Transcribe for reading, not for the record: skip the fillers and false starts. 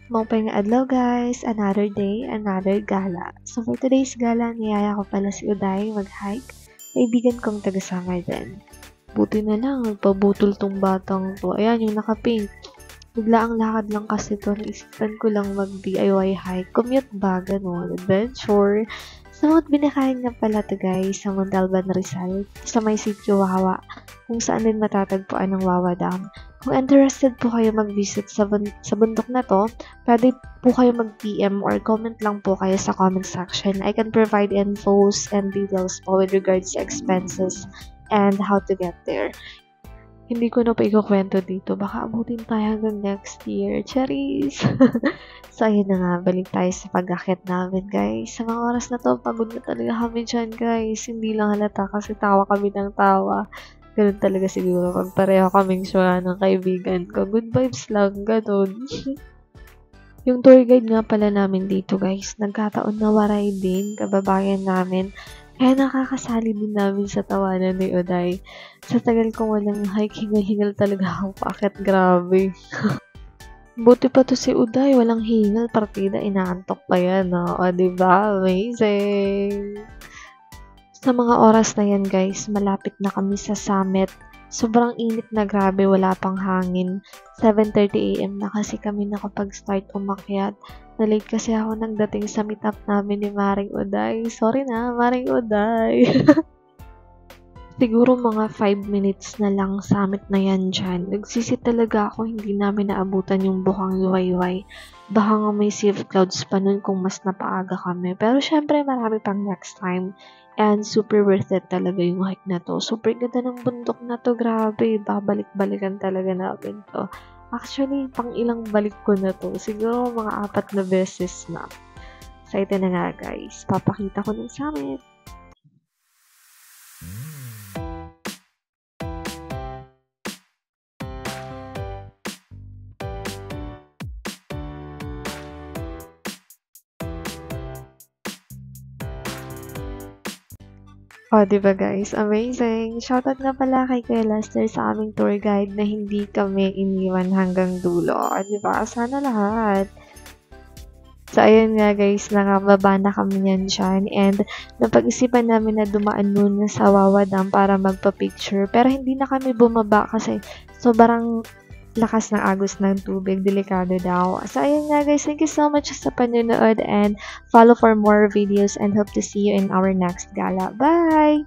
Maupay nga adlaw guys, another day, another gala. So for today's gala, niyaya ko pala si Uday mag-hike. Kaibigan kong taga-Samar din. Buti na lang, nagpabutol tong batang to. Ayan, yung naka-pink. Bigla ang lakad lang kasi to. Naisipan ko lang mag-DIY hike. Commute ba? Ganun. Adventure. Sa mga binakain nga pala to guys, sa Montalban, Rizal. Sa may sitio Wawa. Kung saan din matatagpuan ng Wawa Dam. Kung interested po kayo mag-visit sa bundok na to, pwede po kayo mag-PM or comment lang po kayo sa comment section. I can provide infos and details po with regards to expenses and how to get there. Hindi ko na pa ikukwento dito. Baka abutin tayo hanggang next year. Cherries! So, ayun na nga. Balik tayo sa pag-akit namin, guys. Sa mga oras na to, pagod na talaga kami dyan, guys. Hindi lang halata kasi tawa kami ng tawa. Ganun talaga siguro. Pag pareho kaming sure ng kaibigan ko. Good vibes lang. Ganun. Yung tour guide nga pala namin dito, guys. Nagkataon na waray din. Kababayan namin. Kaya nakakasali din namin sa tawanan ni Uday. Sa tagal kong walang hike, hingal-hingal talaga ako paakit. Grabe. Buti pa to si Uday, walang hingal. Partida, inaantok pa yan. O, diba? Amazing! Sa mga oras na yan, guys, malapit na kami sa summit. Sobrang init na grabe, wala pang hangin. 7:30 AM na kasi kami nakapag-start umakyat. Na-late kasi ako nagdating sa meetup namin ni Maring Uday. Sorry na, Maring Uday. Siguro mga 5 minutes na lang summit na yan dyan. Nagsisit talaga ako, hindi namin naabutan yung bukang yuwayway. Baka nga may safe clouds pa nun kung mas napaaga kami. Pero syempre, marami pang next time. And super worth it talaga yung hike na to. Super ganda ng bundok na to, grabe. Babalik-balikan talaga namin to. Actually, pang ilang balik ko na to. Siguro mga 4 na beses na. So, ito na nga guys. Papakita ko ng summit. Oh, diba guys? Amazing! Shoutout nga pala kay Kuya Lester sa aming tour guide na hindi kami iniwan hanggang dulo. Diba? Sana lahat. So, ayun nga guys, nakababa na kami yan dyan. And, napag-isipan namin na dumaan muna sa Wawa Dam para magpa-picture. Pero hindi na kami bumaba kasi sobrang lakas ng agos ng tubig. Delikado daw. So, ayun nga guys, thank you so much sa panonood and follow for more videos and hope to see you in our next gala. Bye!